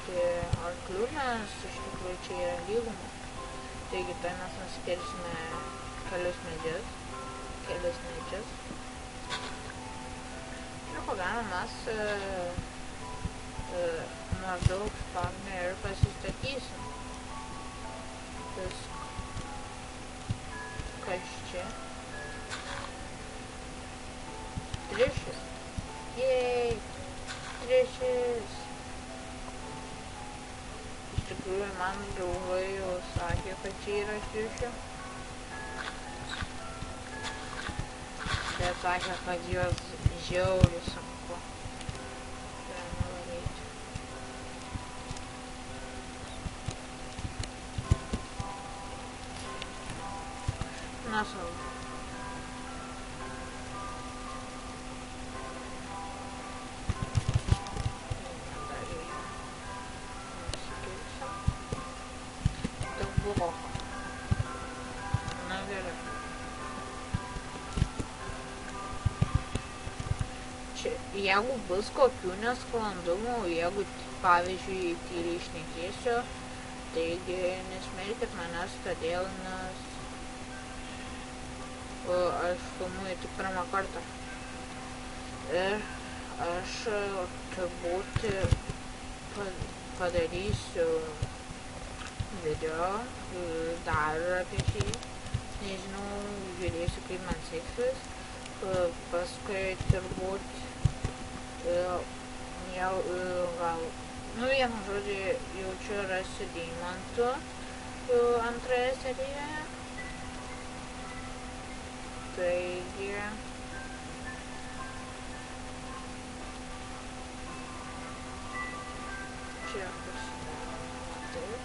turėti arklių, nes iš tikrųjų čia yra lyguma. Taigi tai mes nusikelsime kelius medžius. Ir ko galima mes maždaug spavne ir pasistatysim. Kas čia? Triušis. Jej! Triušis! Iš tikrųjų, man draugai jau sakė, kad čia yra triušių. Bet sakė, kad juos žiauriai sunku. Nuvaryti. Na, saugu. Na gerai. Čia, jeigu bus kokių nesklandumų, jeigu, pavyzdžiui, tyliai šnekėsiu, taigi nesmerkit manęs todėl, nes aš filmuoju tik pirmą kartą. Ir aš turbūt padarysiu video dar apie šį, nežinau, žiūrėsiu kaip man seksis, paskui turbūt jau gal, vieną žodį jaučiu rasiu deimantų antroje serijoje, taigi čia pasidaro taip.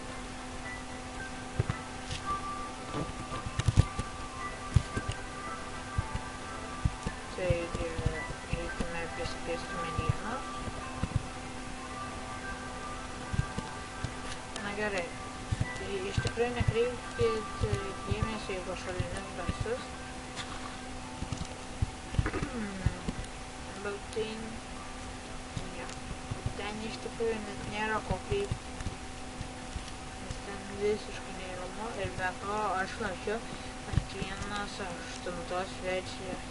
Taigi, eikime prisikviesti medienos. Na gerai. Tai iš tikrųjų nekreipkit dėmesio į pašalinius garsus. Bet tai... Ja. Ten iš tikrųjų net nėra ko kreipti. Nes ten visiškai neįdomu. Ir be to aš laukiu ant 1.8 versijos.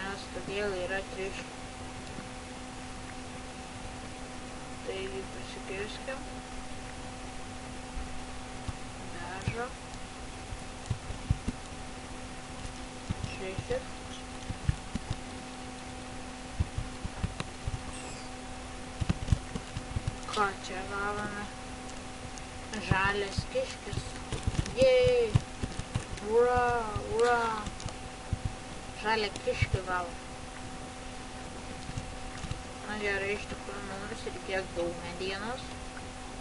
Nes todėl yra triušių. Taigi pasikirskim. Dažo. Triušis. Ką čia gavome? Žalias kiškis. Jej! Ura! Ura! Žalią kiškį gavo. Na gerai, iš tikrųjų mums reikės daug medienos,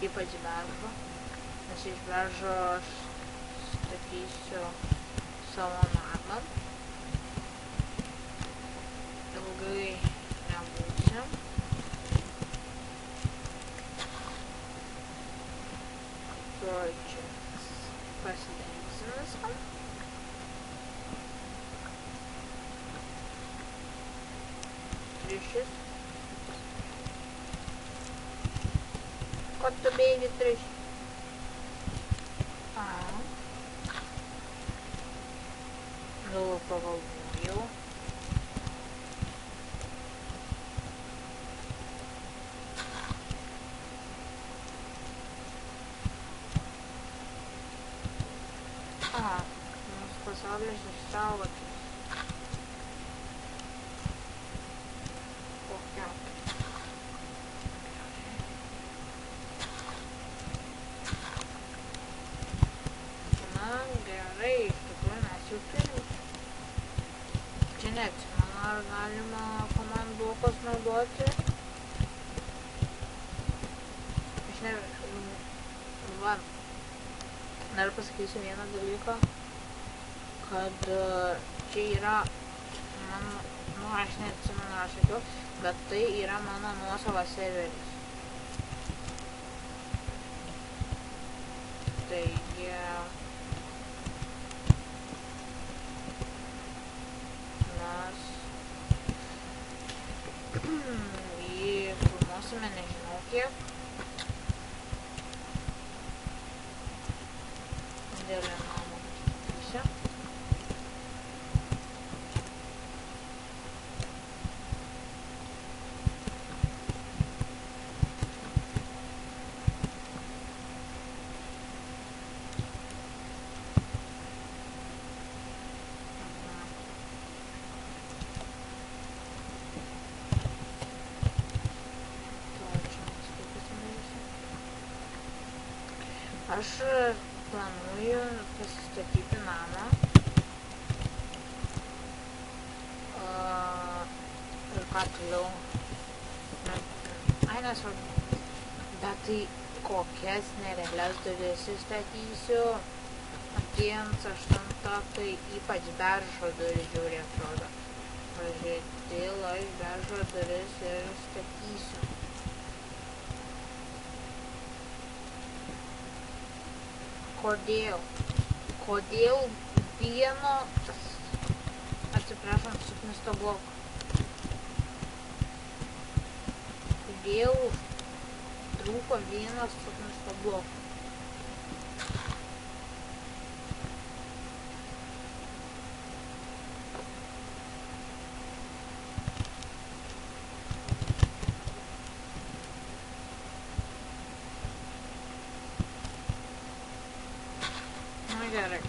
ypač beržo, nes iš beržo aš statysiu savo namą. Ilgai nebūsim. Tuoj čia pasidarysim viską. Triušis. Ko tu bėgi, triuši? Nu, pagalvojau. Mums pasaulis išsaugotas. Čia neatsimenu, ar galima komandų blokus naudoti. Aš va, dar pasakysiu vieną dalyką, kad čia yra mano, aš neatsimenu, aš sakiau, bet tai yra mano nuosavas serveris. Taigi... jį filmuosime nežinau kiek. Aš planuoju pasistatyti namą. Ir ką toliau. Ai, nesvarbu. Bet tai kokias nerealias duris įstatysiu. Atėjant 8, tai ypač beržo duris žiūri atrodo. Pažiūrėtil, aš beržo duris ir statysiu. Kodėl vieno, atsiprašom, suknisto bloko. Kodėl trūko vienas suknisto bloko. Gerai.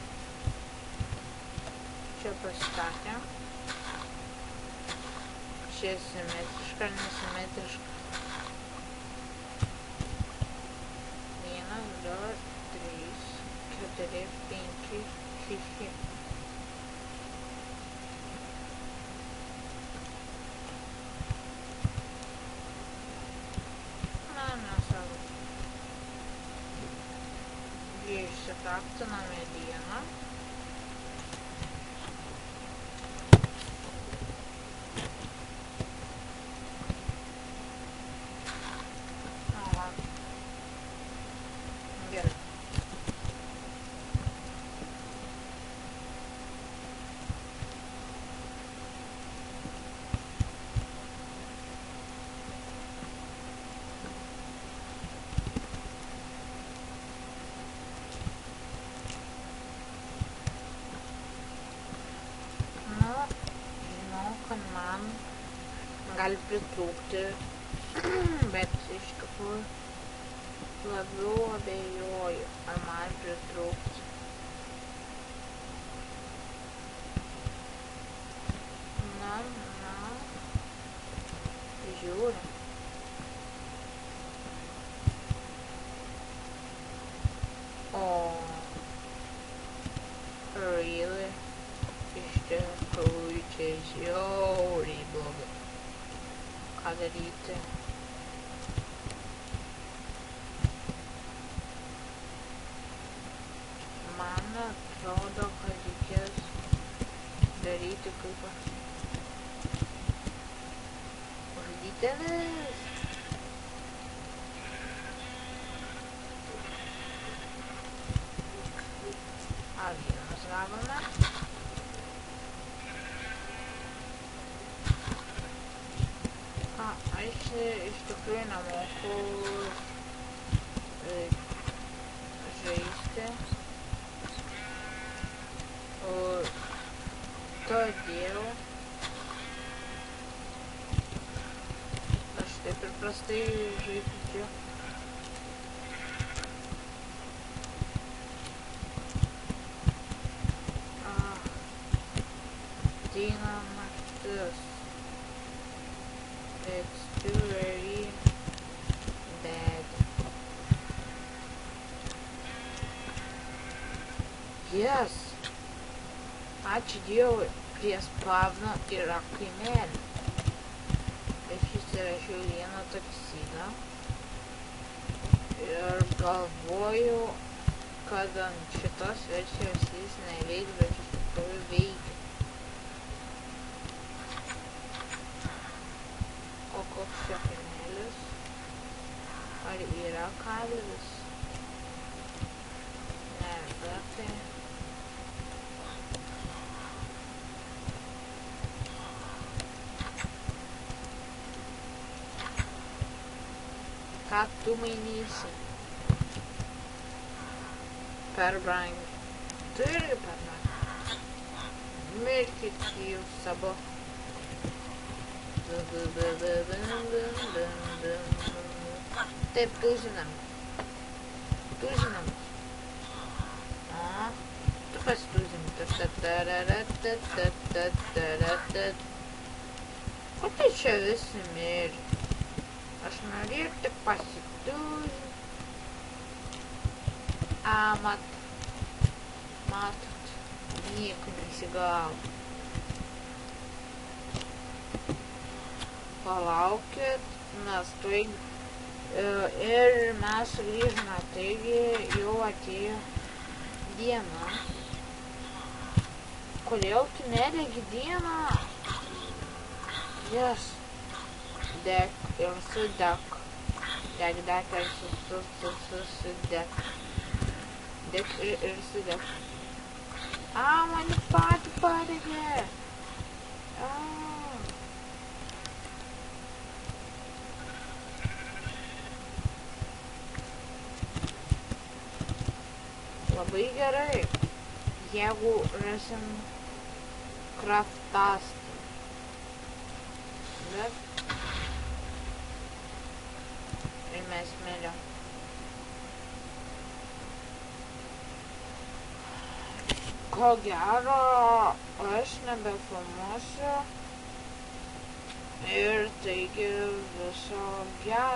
Čia pastatėm. Čia simetriška ar nesimetriška. 1, 2, 3, 4, 5, 6. Nesvarbu. Išsikaptinam medieną. Aha. Gerai. Kad man gali pritrūkti, bet iš tikrųjų labiau abejoju, ar man pritrūks. Na, žiūrim. O, really? Iš tikrųjų čia žiauriai blogai. Ką daryti? Man atrodo, kad reikės daryti kaip uždytelis. Avienos gavome. Aš iš tikrųjų nemoku žaisti. Todėl aš taip ir prastai žaidžiu. Ateina naktis. It's too very bad. Yes! Ačiū Dievui, prie spavno yra kaimelė. Aš įsirašiau vieną taksidą ir galvoju, kad ant šitos versijos jis neveiks, bet iš tikrųjų veikia. O koks čia kaimelis? Ar yra kalvis? Ne, bet tai... Ką tu mainysi? Per brangiai. Tu irgi per brangiai. Mirkit jūs savo. Taip, tuzinam. Tuzinam. O, tu pasituzim. O tai čia visi mirė. Aš norėjau tik pasitūzinti. Matot, nieko nesigavo. Palaukit, mes tuoj ir mes sugrįžome, taigi jau atėjo diena. Kodėl tu nedegi dieną? Jas. Dek ir sudek. Dek ir sudek. Dek ir sudek. Mane patį padegė. Labai gerai, jeigu rasim kraftastą. Bet ir mes smėlio. Ko gero, aš nebefilmuosiu ir taigi viso gero.